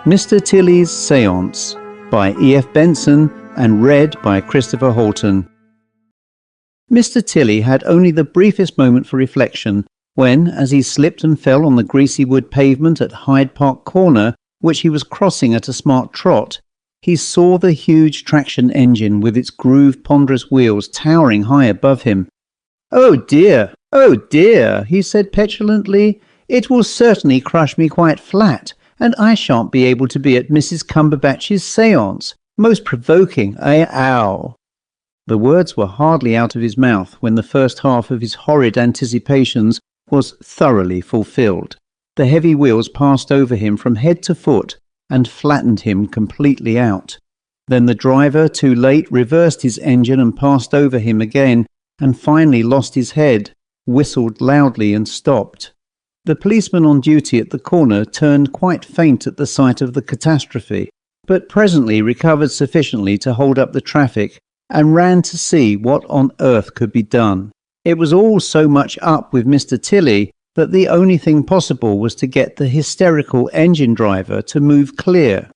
Mr. Tilley's Séance by E.F.Benson and read by Christopher Halton. Mr. Tilley had only the briefest moment for reflection when, as he slipped and fell on the greasy wood pavement at Hyde Park Corner, which he was crossing at a smart trot, he saw the huge traction engine with its grooved ponderous wheels towering high above him. "Oh dear, he said petulantly. "It will certainly crush me quite flat, and I shan't be able to be at Mrs. Cumberbatch's séance. Most provoking, ow." The words were hardly out of his mouth when the first half of his horrid anticipations was thoroughly fulfilled. The heavy wheels passed over him from head to foot and flattened him completely out. Then the driver, too late, reversed his engine and passed over him again, and finally lost his head, whistled loudly and stopped. The policeman on duty at the corner turned quite faint at the sight of the catastrophe, but presently recovered sufficiently to hold up the traffic and ran to see what on earth could be done. It was all so much up with Mr. Tilley that the only thing possible was to get the hysterical engine driver to move clear.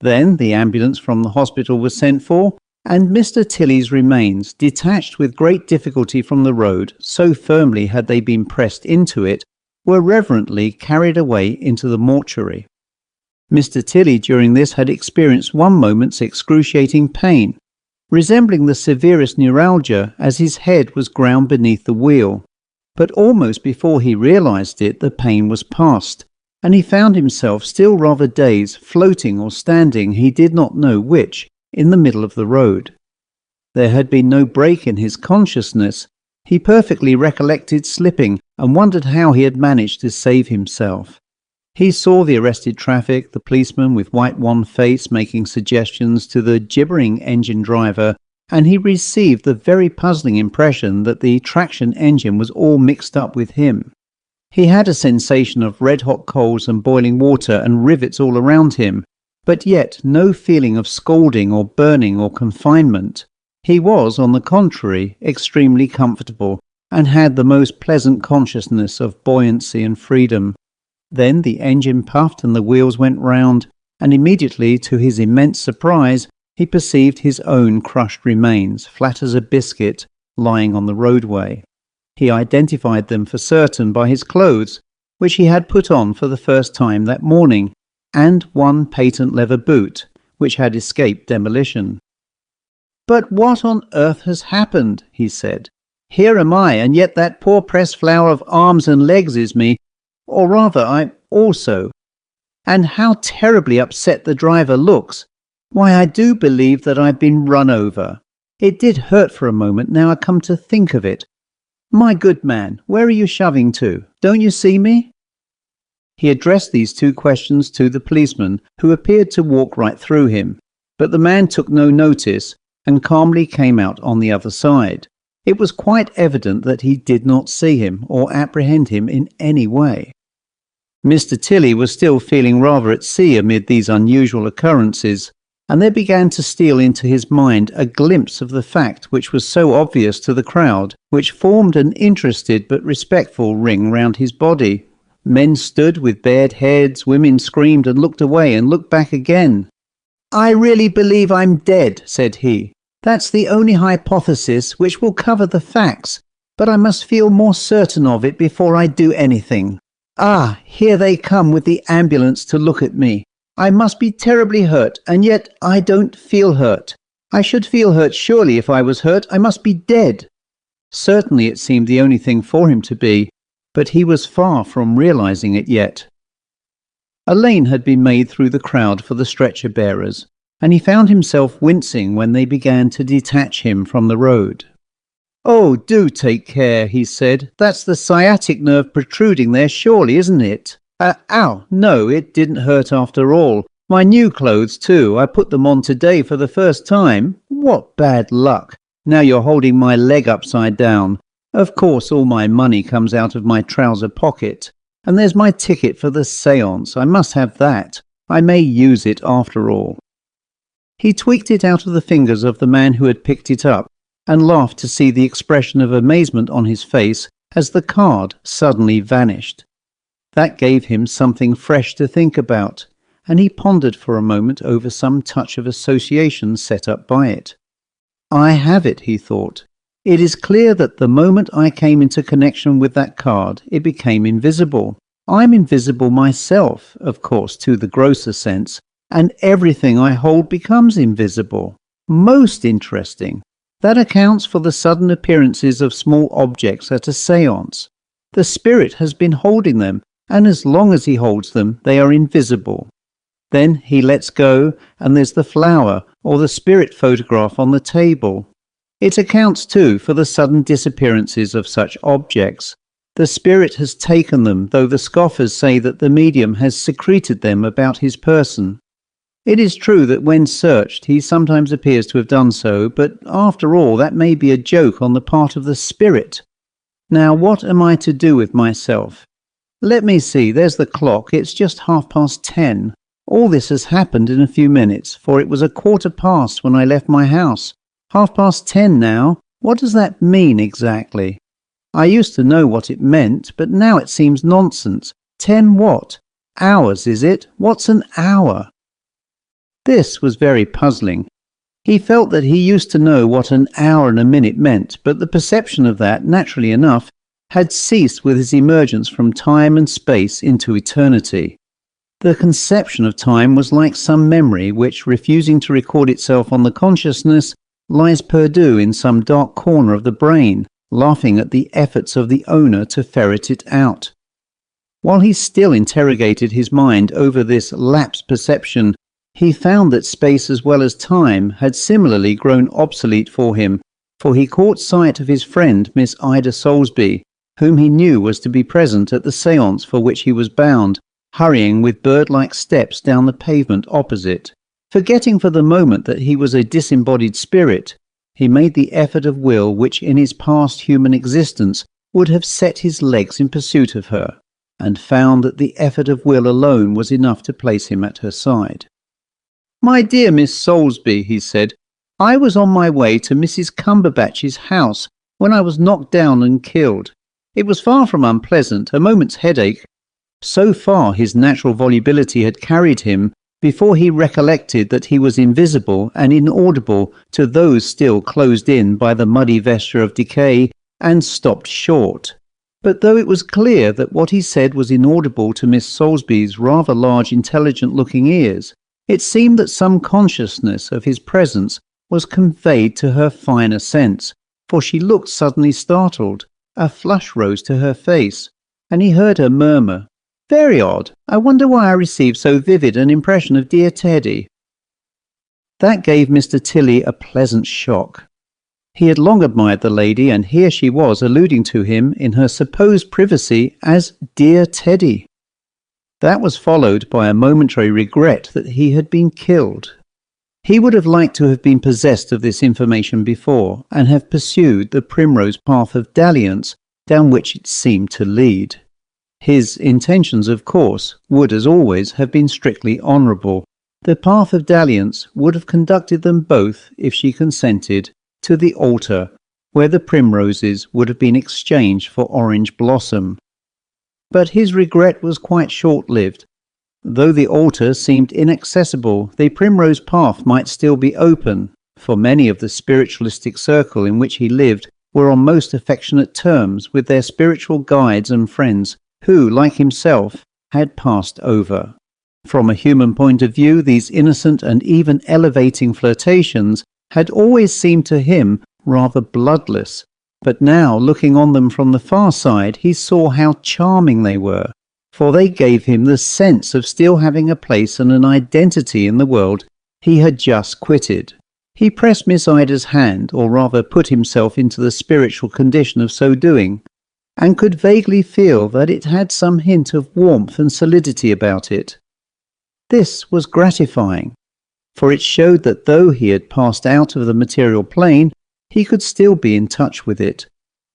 Then the ambulance from the hospital was sent for, and Mr. Tilley's remains, detached with great difficulty from the road, so firmly had they been pressed into it, were reverently carried away into the mortuary. Mr. Tilley during this had experienced one moment's excruciating pain, resembling the severest neuralgia as his head was ground beneath the wheel. But almost before he realized it, the pain was past, and he found himself still rather dazed, floating or standing, he did not know which, in the middle of the road. There had been no break in his consciousness. He perfectly recollected slipping and wondered how he had managed to save himself. He saw the arrested traffic, the policeman with white wan face making suggestions to the gibbering engine driver, and he received the very puzzling impression that the traction engine was all mixed up with him. He had a sensation of red-hot coals and boiling water and rivets all around him, but yet no feeling of scalding or burning or confinement. He was, on the contrary, extremely comfortable, and had the most pleasant consciousness of buoyancy and freedom. Then the engine puffed and the wheels went round, and immediately, to his immense surprise, he perceived his own crushed remains, flat as a biscuit, lying on the roadway. He identified them for certain by his clothes, which he had put on for the first time that morning, and one patent leather boot, which had escaped demolition. "But what on earth has happened?" he said. "Here am I, and yet that poor pressed flower of arms and legs is me, or rather I also. And how terribly upset the driver looks. Why, I do believe that I've been run over. It did hurt for a moment, now I come to think of it. My good man, where are you shoving to? Don't you see me?" He addressed these two questions to the policeman, who appeared to walk right through him, but the man took no notice and calmly came out on the other side. It was quite evident that he did not see him or apprehend him in any way. Mr. Tilley was still feeling rather at sea amid these unusual occurrences, and there began to steal into his mind a glimpse of the fact which was so obvious to the crowd, which formed an interested but respectful ring round his body. Men stood with bared heads, women screamed and looked away and looked back again. "I really believe I'm dead," said he. "That's the only hypothesis which will cover the facts, but I must feel more certain of it before I do anything. Ah, here they come with the ambulance to look at me. I must be terribly hurt, and yet I don't feel hurt. I should feel hurt surely if I was hurt. I must be dead." Certainly it seemed the only thing for him to be, but he was far from realizing it yet. A lane had been made through the crowd for the stretcher-bearers, and he found himself wincing when they began to detach him from the road. "Oh, do take care," he said. "That's the sciatic nerve protruding there surely, isn't it? Ow, no, it didn't hurt after all. My new clothes too, I put them on today for the first time. What bad luck. Now you're holding my leg upside down. Of course all my money comes out of my trouser pocket. And there's my ticket for the séance. I must have that. I may use it after all." He tweaked it out of the fingers of the man who had picked it up, and laughed to see the expression of amazement on his face as the card suddenly vanished. That gave him something fresh to think about, and he pondered for a moment over some touch of association set up by it. I have it, he thought. It is clear that the moment I came into connection with that card, it became invisible. I'm invisible myself, of course, to the grosser sense, and everything I hold becomes invisible. Most interesting. That accounts for the sudden appearances of small objects at a séance. The spirit has been holding them, and as long as he holds them, they are invisible. Then he lets go, and there's the flower or the spirit photograph on the table. It accounts too for the sudden disappearances of such objects. The spirit has taken them, though the scoffers say that the medium has secreted them about his person. It is true that when searched he sometimes appears to have done so, but after all that may be a joke on the part of the spirit. Now what am I to do with myself? Let me see, there's the clock, it's just 10:30. All this has happened in a few minutes, for it was 15:15 when I left my house. 10:30 now. What does that mean exactly? I used to know what it meant, but now it seems nonsense. 10 what? Hours, is it? What's an hour? This was very puzzling. He felt that he used to know what an hour and a minute meant, but the perception of that, naturally enough, had ceased with his emergence from time and space into eternity. The conception of time was like some memory which, refusing to record itself on the consciousness, lies perdu in some dark corner of the brain, laughing at the efforts of the owner to ferret it out. While he still interrogated his mind over this lapsed perception, he found that space as well as time had similarly grown obsolete for him, for he caught sight of his friend Miss Ida Solsby, whom he knew was to be present at the séance for which he was bound, hurrying with bird-like steps down the pavement opposite. Forgetting for the moment that he was a disembodied spirit, he made the effort of will which in his past human existence would have set his legs in pursuit of her, and found that the effort of will alone was enough to place him at her side. "My dear Miss Solsby," he said, "I was on my way to Mrs. Cumberbatch's house when I was knocked down and killed. It was far from unpleasant, a moment's headache." So far his natural volubility had carried him before he recollected that he was invisible and inaudible to those still closed in by the muddy vesture of decay, and stopped short. But though it was clear that what he said was inaudible to Miss Solsby's rather large intelligent-looking ears, it seemed that some consciousness of his presence was conveyed to her finer sense, for she looked suddenly startled, a flush rose to her face, and he heard her murmur, "Very odd. I wonder why I received so vivid an impression of dear Teddy." That gave Mr. Tilly a pleasant shock. He had long admired the lady, and here she was alluding to him in her supposed privacy as dear Teddy. That was followed by a momentary regret that he had been killed. He would have liked to have been possessed of this information before, and have pursued the primrose path of dalliance down which it seemed to lead. His intentions, of course, would as always have been strictly honourable. The path of dalliance would have conducted them both, if she consented, to the altar, where the primroses would have been exchanged for orange blossom. But his regret was quite short-lived. Though the altar seemed inaccessible, the primrose path might still be open, for many of the spiritualistic circle in which he lived were on most affectionate terms with their spiritual guides and friends, who, like himself, had passed over. From a human point of view, these innocent and even elevating flirtations had always seemed to him rather bloodless, but now, looking on them from the far side, he saw how charming they were, for they gave him the sense of still having a place and an identity in the world he had just quitted. He pressed Miss Ida's hand, or rather put himself into the spiritual condition of so doing, and could vaguely feel that it had some hint of warmth and solidity about it. This was gratifying, for it showed that though he had passed out of the material plane, he could still be in touch with it.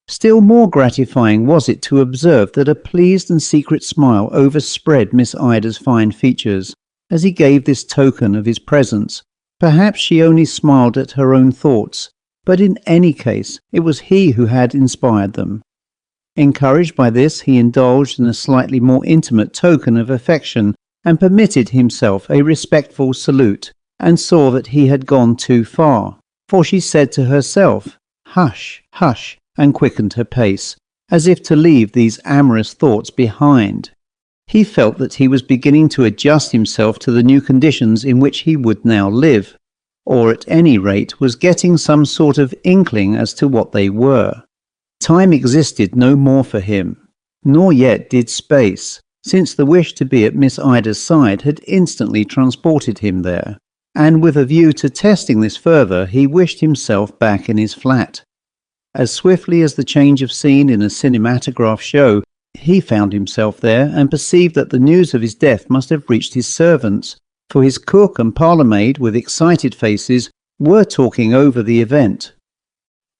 Still more gratifying was it to observe that a pleased and secret smile overspread Miss Ida's fine features as he gave this token of his presence. Perhaps she only smiled at her own thoughts, but in any case it was he who had inspired them. Encouraged by this, he indulged in a slightly more intimate token of affection and permitted himself a respectful salute, and saw that he had gone too far, for she said to herself, "Hush, hush," and quickened her pace, as if to leave these amorous thoughts behind. He felt that he was beginning to adjust himself to the new conditions in which he would now live, or at any rate was getting some sort of inkling as to what they were. Time existed no more for him, nor yet did space, since the wish to be at Miss Ida's side had instantly transported him there, and with a view to testing this further, he wished himself back in his flat. As swiftly as the change of scene in a cinematograph show, he found himself there and perceived that the news of his death must have reached his servants, for his cook and parlour-maid, with excited faces, were talking over the event.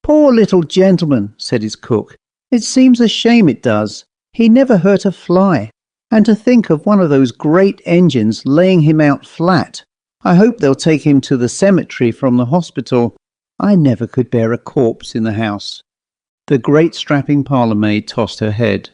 "Poor little gentleman," said his cook. "It seems a shame, it does. He never hurt a fly. And to think of one of those great engines laying him out flat. I hope they'll take him to the cemetery from the hospital. I never could bear a corpse in the house." The great strapping parlour-maid tossed her head.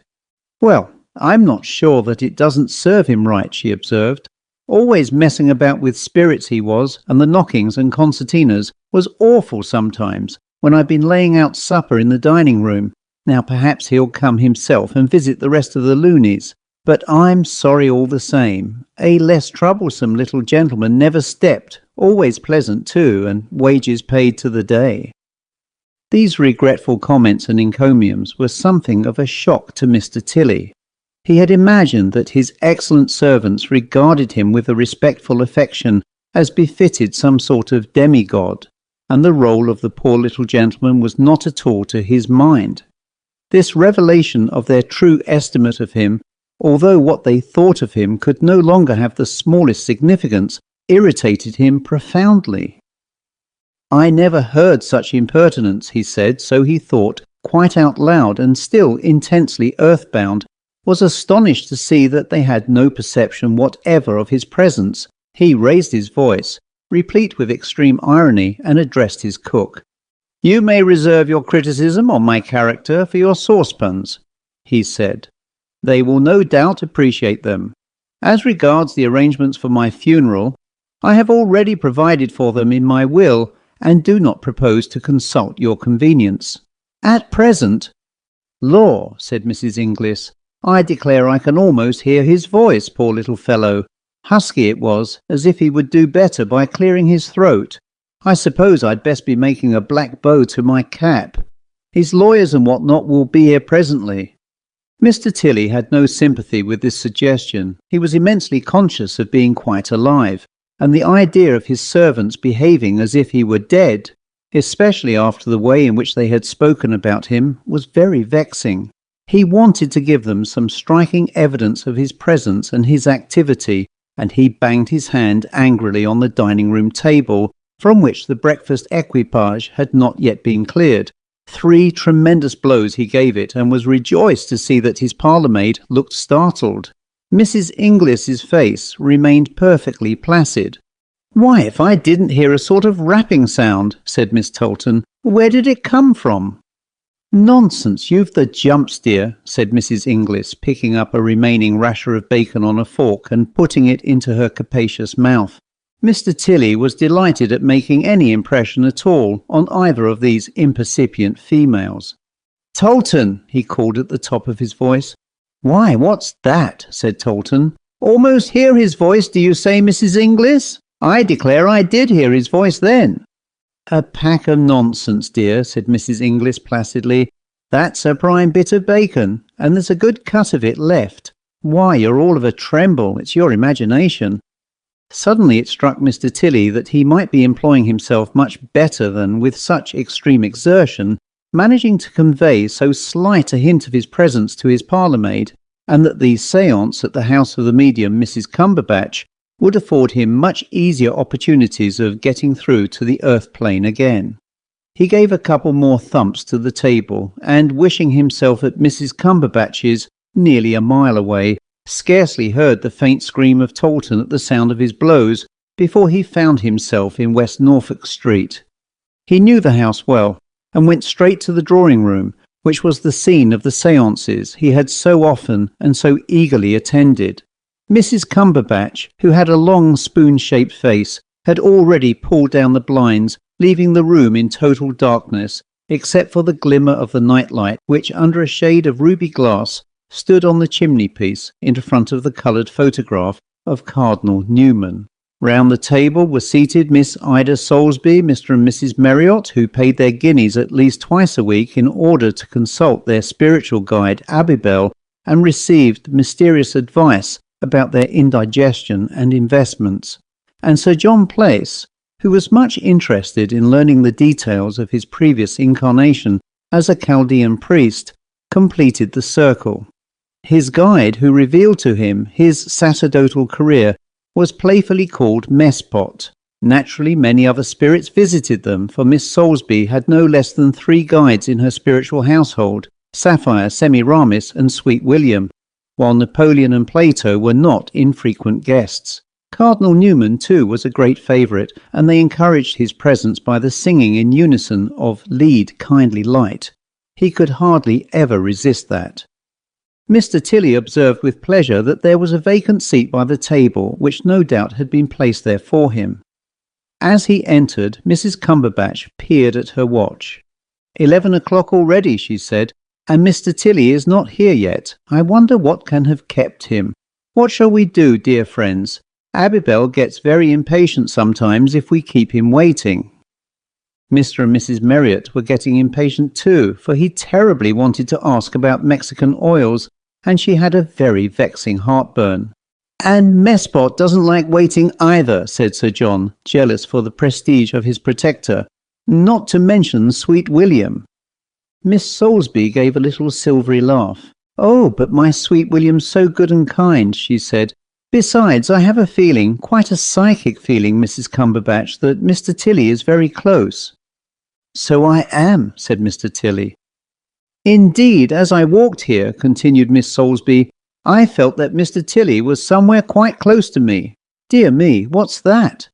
"Well, I'm not sure that it doesn't serve him right," she observed. "Always messing about with spirits he was, and the knockings and concertinas was awful sometimes, when I've been laying out supper in the dining room. Now perhaps he'll come himself and visit the rest of the loonies. But I'm sorry all the same. A less troublesome little gentleman never stepped, always pleasant too, and wages paid to the day." These regretful comments and encomiums were something of a shock to Mr. Tilly. He had imagined that his excellent servants regarded him with a respectful affection as befitted some sort of demigod, and the role of the poor little gentleman was not at all to his mind. This revelation of their true estimate of him, although what they thought of him could no longer have the smallest significance, irritated him profoundly. "I never heard such impertinence," he said, so he thought, quite out loud, and still intensely earthbound, was astonished to see that they had no perception whatever of his presence. He raised his voice, replete with extreme irony, and addressed his cook. "You may reserve your criticism on my character for your saucepans," he said. "They will no doubt appreciate them. As regards the arrangements for my funeral, I have already provided for them in my will, and do not propose to consult your convenience. At present—" "Law," said Mrs. Inglis, "I declare I can almost hear his voice, poor little fellow. Husky it was, as if he would do better by clearing his throat. I suppose I'd best be making a black bow to my cap. His lawyers and what not will be here presently." Mr. Tilly had no sympathy with this suggestion. He was immensely conscious of being quite alive, and the idea of his servants behaving as if he were dead, especially after the way in which they had spoken about him, was very vexing. He wanted to give them some striking evidence of his presence and his activity, and he banged his hand angrily on the dining room table, from which the breakfast equipage had not yet been cleared. 3 tremendous blows he gave it, and was rejoiced to see that his parlour-maid looked startled. Mrs. Inglis's face remained perfectly placid. "Why, if I didn't hear a sort of rapping sound," said Miss Tolton, "where did it come from?" "Nonsense, you've the jumps, dear," said Mrs. Inglis, picking up a remaining rasher of bacon on a fork and putting it into her capacious mouth. Mr. Tilly was delighted at making any impression at all on either of these impercipient females. "Tolton!" he called at the top of his voice. "Why, what's that?" said Tolton. "Almost hear his voice, do you say, Mrs. Inglis? I declare I did hear his voice then." "A pack of nonsense, dear," said Mrs. Inglis placidly. "That's a prime bit of bacon, and there's a good cut of it left. Why, you're all of a tremble. It's your imagination." Suddenly it struck Mr. Tilly that he might be employing himself much better than, with such extreme exertion, managing to convey so slight a hint of his presence to his parlour-maid, and that the séance at the house of the medium, Mrs. Cumberbatch, would afford him much easier opportunities of getting through to the earth plane again. He gave a couple more thumps to the table, and wishing himself at Mrs. Cumberbatch's, nearly a mile away, scarcely heard the faint scream of Tolton at the sound of his blows before he found himself in West Norfolk Street. He knew the house well, and went straight to the drawing-room, which was the scene of the séances he had so often and so eagerly attended. Mrs. Cumberbatch, who had a long spoon-shaped face, had already pulled down the blinds, leaving the room in total darkness, except for the glimmer of the nightlight which, under a shade of ruby glass, stood on the chimney-piece in front of the coloured photograph of Cardinal Newman. Round the table were seated Miss Ida Solsby, Mr. and Mrs. Marriott, who paid their guineas at least twice a week in order to consult their spiritual guide Abibel and received mysterious advice about their indigestion and investments, and Sir John Place, who was much interested in learning the details of his previous incarnation as a Chaldean priest, completed the circle. His guide, who revealed to him his sacerdotal career, was playfully called Messpot. Naturally, many other spirits visited them, for Miss Solsby had no less than 3 guides in her spiritual household, Sapphire, Semiramis and Sweet William, while Napoleon and Plato were not infrequent guests. Cardinal Newman, too, was a great favourite, and they encouraged his presence by the singing in unison of Lead, Kindly Light. He could hardly ever resist that. Mr. Tilly observed with pleasure that there was a vacant seat by the table, which no doubt had been placed there for him. As he entered, Mrs. Cumberbatch peered at her watch. 11 o'clock already, she said, and Mr. Tilly is not here yet. I wonder what can have kept him. What shall we do, dear friends? Abibel gets very impatient sometimes if we keep him waiting. Mr. and Mrs. Marriott were getting impatient too, for he terribly wanted to ask about Mexican oils, and she had a very vexing heartburn. And Messpot doesn't like waiting either, said Sir John, jealous for the prestige of his protector, not to mention Sweet William. Miss Solsby gave a little silvery laugh. Oh, but my Sweet William's so good and kind, she said. Besides, I have a feeling, quite a psychic feeling, Mrs. Cumberbatch, that Mr. Tilly is very close. So I am, said Mr. Tilly. Indeed, as I walked here, continued Miss Solsby, I felt that Mr. Tilly was somewhere quite close to me. Dear me, what's that?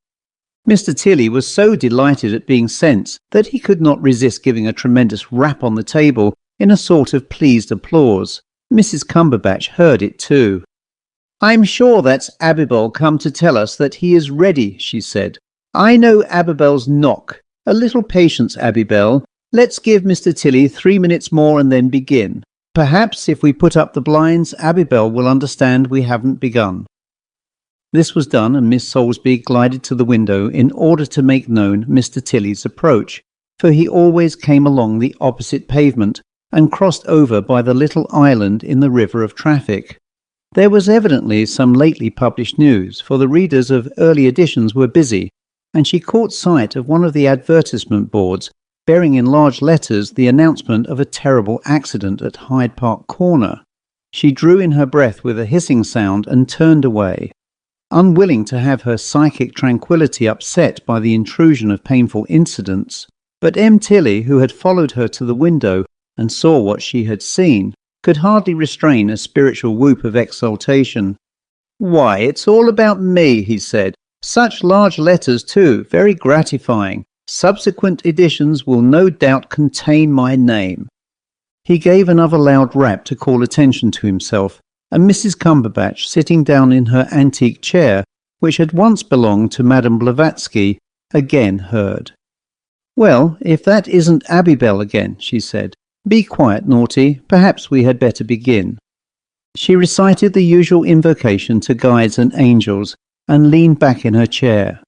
Mr. Tilly was so delighted at being sent that he could not resist giving a tremendous rap on the table in a sort of pleased applause. Mrs. Cumberbatch heard it too. I'm sure that's Abibel come to tell us that he is ready, she said. I know Abibel's knock. A little patience, Abibel. Let's give Mr. Tilly 3 minutes more and then begin. Perhaps if we put up the blinds, Abibel will understand we haven't begun. This was done, and Miss Solsby glided to the window in order to make known Mr. Tilly's approach, for he always came along the opposite pavement and crossed over by the little island in the river of traffic. There was evidently some lately published news, for the readers of early editions were busy, and she caught sight of one of the advertisement boards bearing in large letters the announcement of a terrible accident at Hyde Park Corner. She drew in her breath with a hissing sound and turned away, unwilling to have her psychic tranquillity upset by the intrusion of painful incidents. But M. Tilly, who had followed her to the window and saw what she had seen, could hardly restrain a spiritual whoop of exultation. "Why, it's all about me," he said. "Such large letters too, very gratifying. Subsequent editions will no doubt contain my name." He gave another loud rap to call attention to himself, and Mrs. Cumberbatch, sitting down in her antique chair, which had once belonged to Madame Blavatsky, again heard. "Well, if that isn't Abibel again," she said. "Be quiet, naughty. Perhaps we had better begin." She recited the usual invocation to guides and angels, and leaned back in her chair.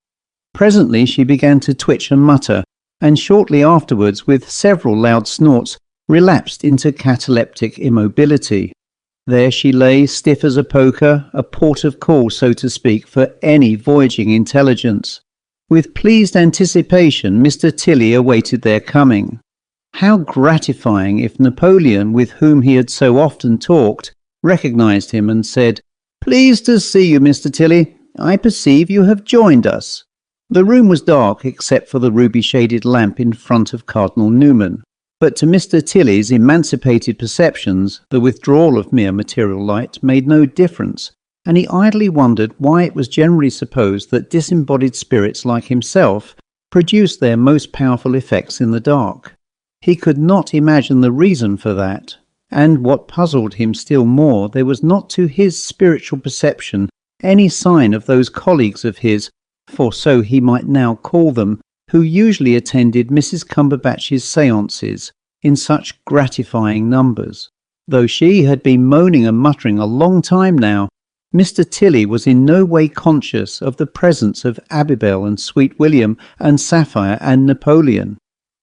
Presently she began to twitch and mutter, and shortly afterwards, with several loud snorts, relapsed into cataleptic immobility. There she lay, stiff as a poker, a port of call, so to speak, for any voyaging intelligence. With pleased anticipation, Mr. Tilly awaited their coming. How gratifying if Napoleon, with whom he had so often talked, recognized him and said, "Pleased to see you, Mr. Tilly. I perceive you have joined us." The room was dark except for the ruby-shaded lamp in front of Cardinal Newman, but to Mr. Tilly's emancipated perceptions the withdrawal of mere material light made no difference, and he idly wondered why it was generally supposed that disembodied spirits like himself produced their most powerful effects in the dark. He could not imagine the reason for that, and what puzzled him still more, there was not to his spiritual perception any sign of those colleagues of his, for so he might now call them, who usually attended Mrs. Cumberbatch's séances in such gratifying numbers. Though she had been moaning and muttering a long time now, Mr. Tilly was in no way conscious of the presence of Abibel and Sweet William and Sapphire and Napoleon.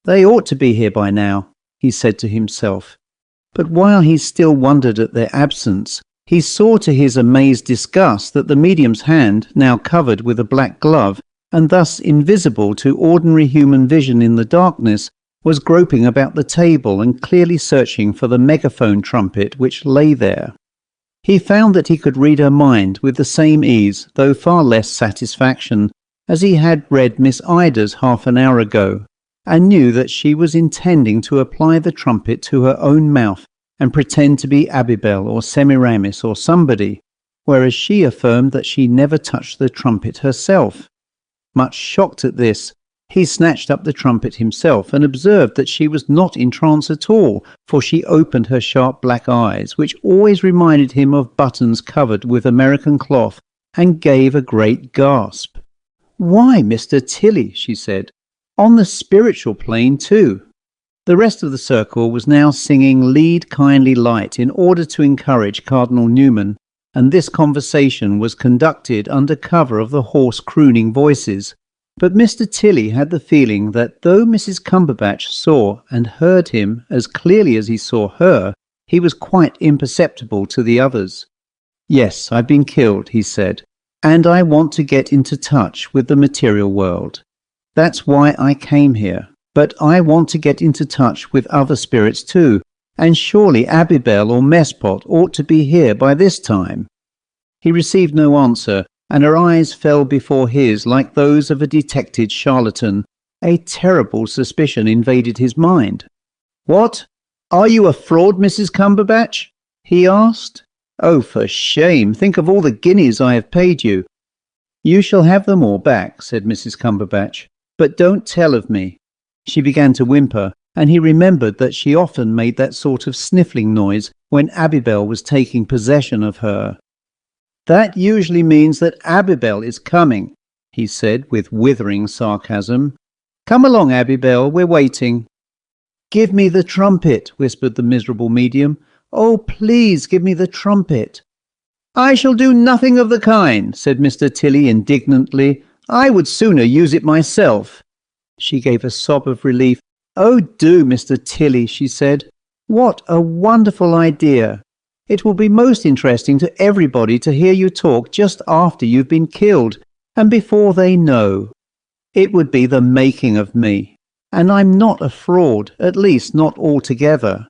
They ought to be here by now, he said to himself. But while he still wondered at their absence, he saw to his amazed disgust that the medium's hand, now covered with a black glove, and thus invisible to ordinary human vision in the darkness, was groping about the table and clearly searching for the megaphone trumpet which lay there. He found that he could read her mind with the same ease, though far less satisfaction, as he had read Miss Ida's half an hour ago, and knew that she was intending to apply the trumpet to her own mouth and pretend to be Abibel or Semiramis or somebody, whereas she affirmed that she never touched the trumpet herself. Much shocked at this, he snatched up the trumpet himself and observed that she was not in trance at all, for she opened her sharp black eyes, which always reminded him of buttons covered with American cloth, and gave a great gasp. "Why, Mr. Tilly," she said, "on the spiritual plane too." The rest of the circle was now singing Lead Kindly Light in order to encourage Cardinal Newman, and this conversation was conducted under cover of the hoarse crooning voices. But Mr. Tilly had the feeling that though Mrs. Cumberbatch saw and heard him as clearly as he saw her, he was quite imperceptible to the others. "Yes, I've been killed," he said, "and I want to get into touch with the material world. That's why I came here. But I want to get into touch with other spirits too, and surely Abibel or Mespot ought to be here by this time." He received no answer, and her eyes fell before his like those of a detected charlatan. A terrible suspicion invaded his mind. "What? Are you a fraud, Mrs. Cumberbatch?" he asked. "Oh, for shame! Think of all the guineas I have paid you." "You shall have them all back," said Mrs. Cumberbatch, "but don't tell of me." She began to whimper, and he remembered that she often made that sort of sniffling noise when Abibel was taking possession of her. "That usually means that Abibel is coming," he said with withering sarcasm. "Come along, Abibel, we're waiting." "Give me the trumpet," whispered the miserable medium. "Oh, please give me the trumpet." "I shall do nothing of the kind," said Mr. Tilly indignantly. "I would sooner use it myself." She gave a sob of relief. "Oh, do, Mr. Tilly," she said. "What a wonderful idea. It will be most interesting to everybody to hear you talk just after you've been killed, and before they know. It would be the making of me. And I'm not a fraud, at least not altogether.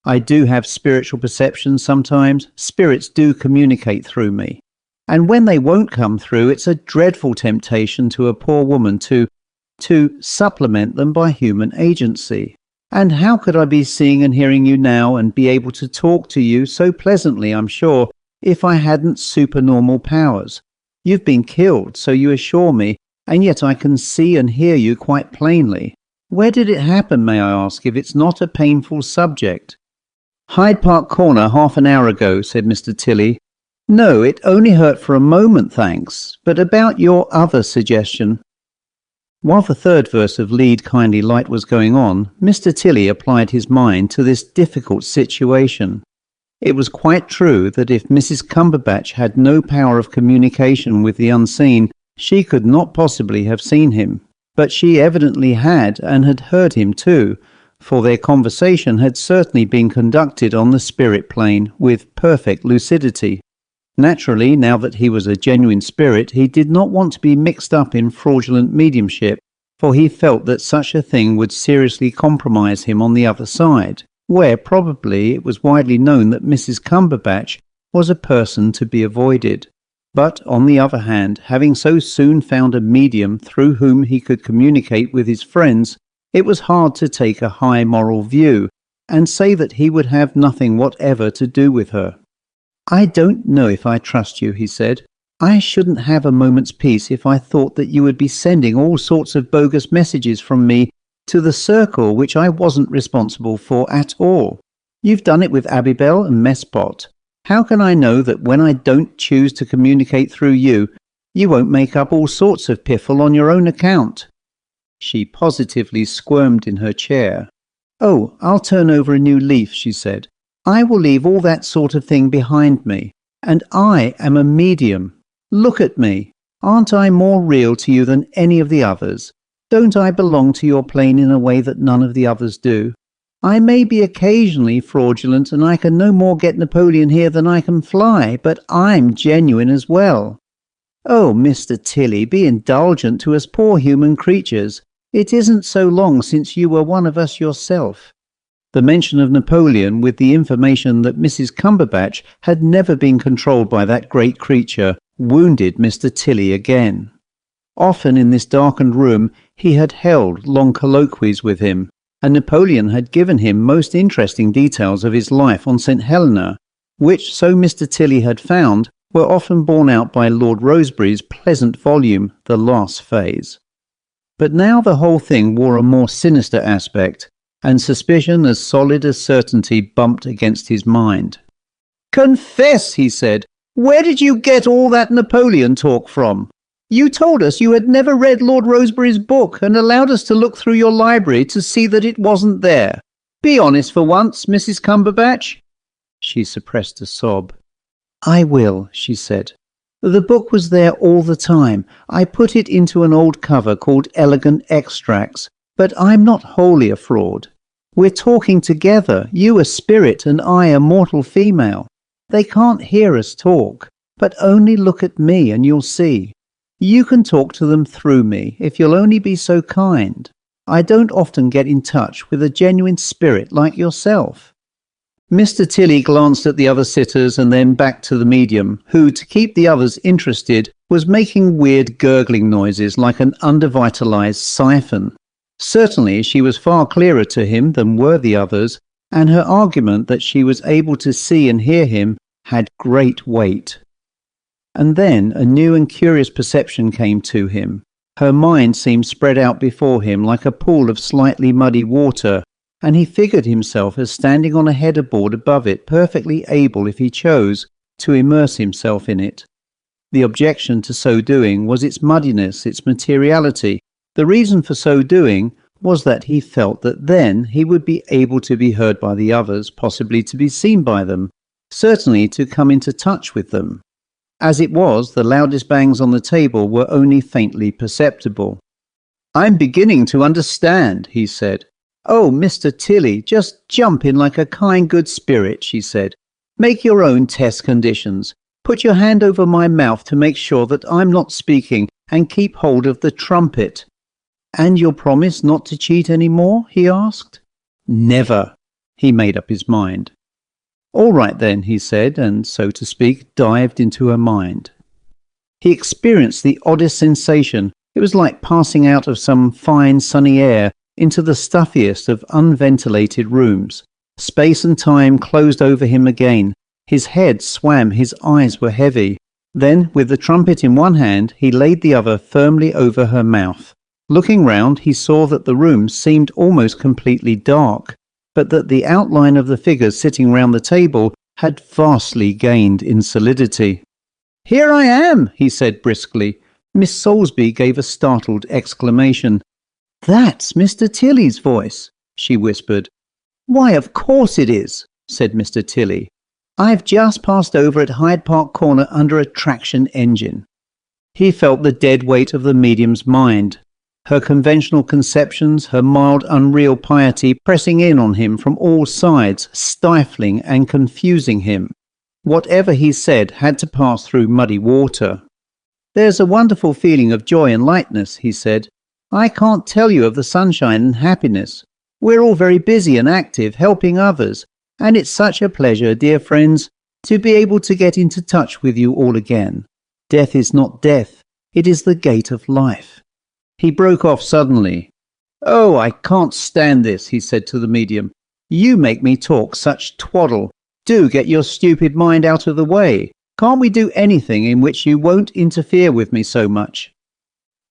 I do have spiritual perceptions sometimes. Spirits do communicate through me. And when they won't come through, it's a dreadful temptation to a poor woman to supplement them by human agency. And how could I be seeing and hearing you now and be able to talk to you so pleasantly, I'm sure, if I hadn't supernormal powers? You've been killed, so you assure me, and yet I can see and hear you quite plainly. Where did it happen, may I ask, if it's not a painful subject?" "Hyde Park Corner half an hour ago," said Mr. Tilly. "No, it only hurt for a moment, thanks. But about your other suggestion." While the third verse of Lead Kindly Light was going on, Mr. Tilly applied his mind to this difficult situation. It was quite true that if Mrs. Cumberbatch had no power of communication with the unseen, she could not possibly have seen him. But she evidently had, and had heard him too, for their conversation had certainly been conducted on the spirit plane with perfect lucidity. Naturally, now that he was a genuine spirit, he did not want to be mixed up in fraudulent mediumship, for he felt that such a thing would seriously compromise him on the other side, where probably it was widely known that Mrs. Cumberbatch was a person to be avoided. But, on the other hand, having so soon found a medium through whom he could communicate with his friends, it was hard to take a high moral view, and say that he would have nothing whatever to do with her. "I don't know if I trust you," he said. "I shouldn't have a moment's peace if I thought that you would be sending all sorts of bogus messages from me to the circle which I wasn't responsible for at all. You've done it with Abibel and Mespot. How can I know that when I don't choose to communicate through you, you won't make up all sorts of piffle on your own account?" She positively squirmed in her chair. "Oh, I'll turn over a new leaf," she said. "I will leave all that sort of thing behind me. And I am a medium. Look at me. Aren't I more real to you than any of the others? Don't I belong to your plane in a way that none of the others do? I may be occasionally fraudulent, and I can no more get Napoleon here than I can fly, but I'm genuine as well. Oh, Mr. Tilly, be indulgent to us poor human creatures. It isn't so long since you were one of us yourself." The mention of Napoleon, with the information that Mrs. Cumberbatch had never been controlled by that great creature, wounded Mr. Tilly again. Often in this darkened room he had held long colloquies with him, and Napoleon had given him most interesting details of his life on St. Helena, which, so Mr. Tilly had found, were often borne out by Lord Rosebery's pleasant volume, The Last Phase. But now the whole thing wore a more sinister aspect, and suspicion as solid as certainty bumped against his mind. "Confess," he said, "where did you get all that Napoleon talk from? You told us you had never read Lord Rosebery's book and allowed us to look through your library to see that it wasn't there. Be honest for once, Mrs. Cumberbatch." She suppressed a sob. "I will," she said. "The book was there all the time. I put it into an old cover called Elegant Extracts, but I'm not wholly a fraud. We're talking together, you a spirit and I a mortal female. They can't hear us talk, but only look at me and you'll see. You can talk to them through me, if you'll only be so kind. I don't often get in touch with a genuine spirit like yourself." Mr. Tilly glanced at the other sitters and then back to the medium, who, to keep the others interested, was making weird gurgling noises like an undervitalized siphon. Certainly she was far clearer to him than were the others, and her argument that she was able to see and hear him had great weight. And then a new and curious perception came to him. Her mind seemed spread out before him like a pool of slightly muddy water, and he figured himself as standing on a header-board above it, perfectly able, if he chose, to immerse himself in it. The objection to so doing was its muddiness, its materiality. The reason for so doing was that he felt that then he would be able to be heard by the others, possibly to be seen by them, certainly to come into touch with them. As it was, the loudest bangs on the table were only faintly perceptible. "I'm beginning to understand," he said. "Oh, Mr. Tilly, just jump in like a kind good spirit," she said. "Make your own test conditions. Put your hand over my mouth to make sure that I'm not speaking, and keep hold of the trumpet." "And you'll promise not to cheat any more?" he asked. "Never." He made up his mind. "All right then," he said, and, so to speak, dived into her mind. He experienced the oddest sensation. It was like passing out of some fine sunny air into the stuffiest of unventilated rooms. Space and time closed over him again. His head swam, his eyes were heavy. Then, with the trumpet in one hand, he laid the other firmly over her mouth. Looking round, he saw that the room seemed almost completely dark, but that the outline of the figures sitting round the table had vastly gained in solidity. "Here I am," he said briskly. Miss Solsby gave a startled exclamation. "That's Mr. Tilly's voice," she whispered. "Why, of course it is," said Mr. Tilly. "I've just passed over at Hyde Park Corner under a traction engine." He felt the dead weight of the medium's mind, her conventional conceptions, her mild, unreal piety pressing in on him from all sides, stifling and confusing him. Whatever he said had to pass through muddy water. "There's a wonderful feeling of joy and lightness," he said. "I can't tell you of the sunshine and happiness. We're all very busy and active, helping others, and it's such a pleasure, dear friends, to be able to get into touch with you all again. Death is not death, it is the gate of life." He broke off suddenly. "Oh, I can't stand this," he said to the medium. "You make me talk such twaddle. Do get your stupid mind out of the way. Can't we do anything in which you won't interfere with me so much?"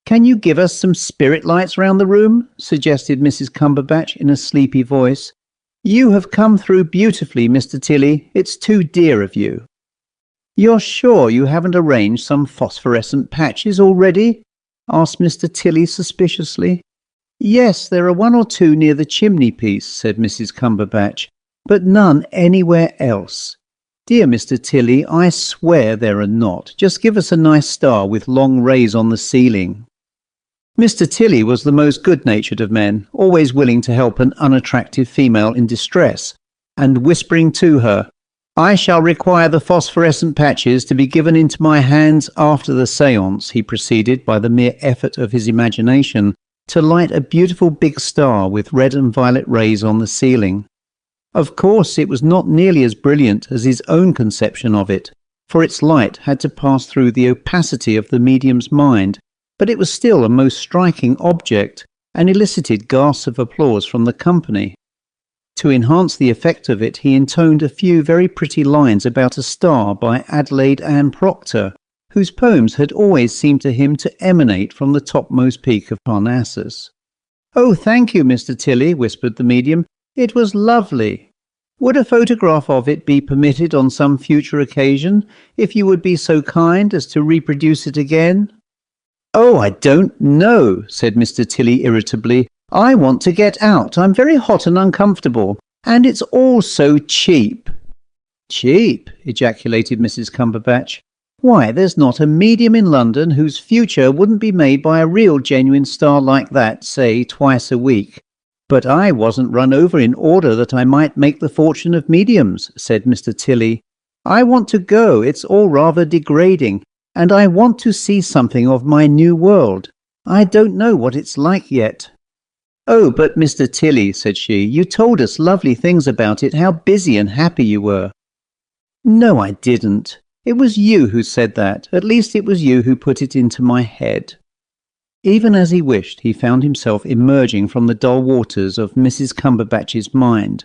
"Can you give us some spirit lights round the room?" suggested Mrs. Cumberbatch in a sleepy voice. "You have come through beautifully, Mr. Tilly. It's too dear of you." "You're sure you haven't arranged some phosphorescent patches already?" asked Mr. Tilly suspiciously. "Yes, there are one or two near the chimney-piece," said Mrs. Cumberbatch, "but none anywhere else. Dear Mr. Tilly, I swear there are not. Just give us a nice star with long rays on the ceiling." Mr. Tilly was the most good-natured of men, always willing to help an unattractive female in distress, and whispering to her, "I shall require the phosphorescent patches to be given into my hands after the séance," he proceeded, by the mere effort of his imagination, to light a beautiful big star with red and violet rays on the ceiling. Of course, it was not nearly as brilliant as his own conception of it, for its light had to pass through the opacity of the medium's mind, but it was still a most striking object, and elicited gasps of applause from the company. To enhance the effect of it, he intoned a few very pretty lines about a star by Adelaide Ann Proctor, whose poems had always seemed to him to emanate from the topmost peak of Parnassus. "Oh, thank you, Mr. Tilly," whispered the medium. "It was lovely. Would a photograph of it be permitted on some future occasion, if you would be so kind as to reproduce it again?" "Oh, I don't know," said Mr. Tilly irritably. "I want to get out. I'm very hot and uncomfortable, and it's all so cheap." "Cheap?" ejaculated Mrs. Cumberbatch. "Why, there's not a medium in London whose future wouldn't be made by a real genuine star like that, say, twice a week." "But I wasn't run over in order that I might make the fortune of mediums," said Mr. Tilly. "I want to go. It's all rather degrading, and I want to see something of my new world. I don't know what it's like yet." "Oh, but Mr. Tilly," said she, "you told us lovely things about it, how busy and happy you were." "No, I didn't. It was you who said that. At least it was you who put it into my head." Even as he wished, he found himself emerging from the dull waters of Mrs. Cumberbatch's mind.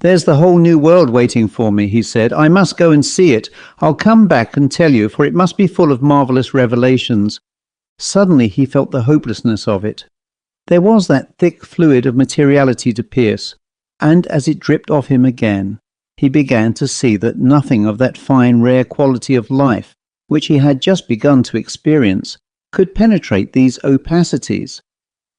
"There's the whole new world waiting for me," he said. "I must go and see it. I'll come back and tell you, for it must be full of marvellous revelations." Suddenly he felt the hopelessness of it. There was that thick fluid of materiality to pierce, and as it dripped off him again, he began to see that nothing of that fine, rare quality of life, which he had just begun to experience, could penetrate these opacities.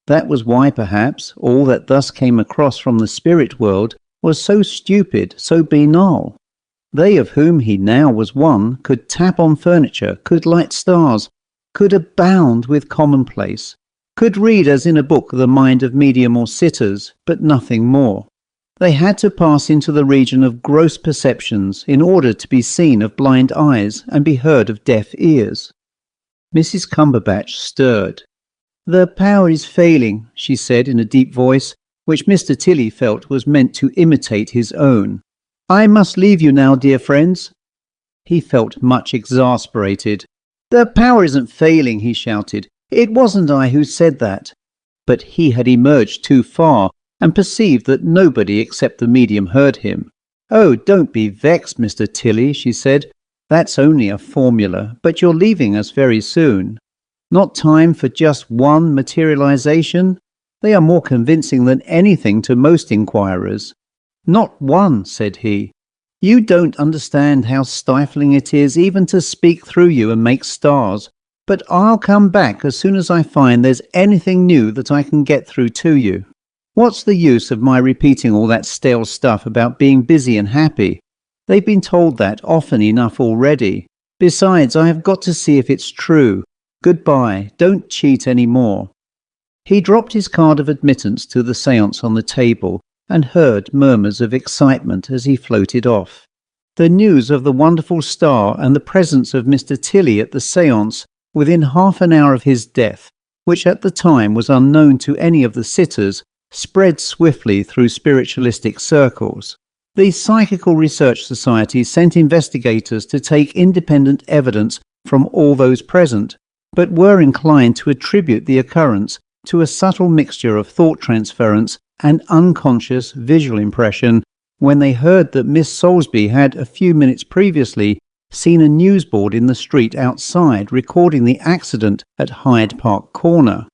That was why, perhaps, all that thus came across from the spirit world was so stupid, so banal. They of whom he now was one could tap on furniture, could light stars, could abound with commonplace, could read as in a book the mind of medium or sitters, but nothing more. They had to pass into the region of gross perceptions in order to be seen of blind eyes and be heard of deaf ears. Mrs. Cumberbatch stirred. "The power is failing," she said in a deep voice, which Mr. Tilly felt was meant to imitate his own. "I must leave you now, dear friends." He felt much exasperated. "The power isn't failing," he shouted. "It wasn't I who said that." But he had emerged too far, and perceived that nobody except the medium heard him. "Oh, don't be vexed, Mr. Tilly," she said. "That's only a formula, but you're leaving us very soon. Not time for just one materialization? They are more convincing than anything to most inquirers." "Not one," said he. "You don't understand how stifling it is even to speak through you and make stars. But I'll come back as soon as I find there's anything new that I can get through to you. What's the use of my repeating all that stale stuff about being busy and happy? They've been told that often enough already. Besides, I have got to see if it's true. Goodbye. Don't cheat any more." He dropped his card of admittance to the séance on the table and heard murmurs of excitement as he floated off. The news of the wonderful star and the presence of Mr. Tilly at the séance within half an hour of his death, which at the time was unknown to any of the sitters, spread swiftly through spiritualistic circles. The Psychical Research Society sent investigators to take independent evidence from all those present, but were inclined to attribute the occurrence to a subtle mixture of thought transference and unconscious visual impression when they heard that Miss Solsby had a few minutes previously seen a newsboard in the street outside recording the accident at Hyde Park Corner.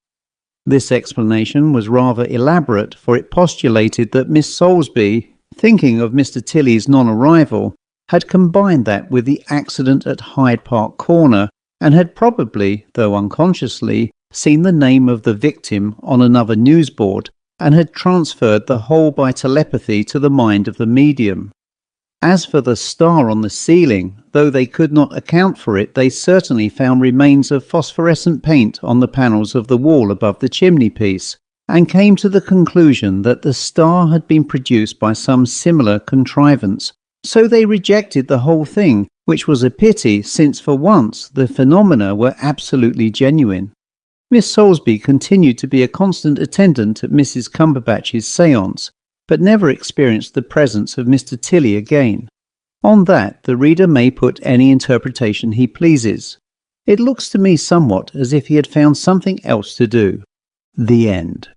This explanation was rather elaborate, for it postulated that Miss Solsby, thinking of Mr. Tilley's non-arrival, had combined that with the accident at Hyde Park Corner, and had probably, though unconsciously, seen the name of the victim on another newsboard, and had transferred the whole by telepathy to the mind of the medium. As for the star on the ceiling, though they could not account for it, they certainly found remains of phosphorescent paint on the panels of the wall above the chimney-piece, and came to the conclusion that the star had been produced by some similar contrivance. So they rejected the whole thing, which was a pity, since for once the phenomena were absolutely genuine. Miss Solsby continued to be a constant attendant at Mrs. Cumberbatch's séance, but never experienced the presence of Mr. Tilley again. On that the reader may put any interpretation he pleases. It looks to me somewhat as if he had found something else to do. The end.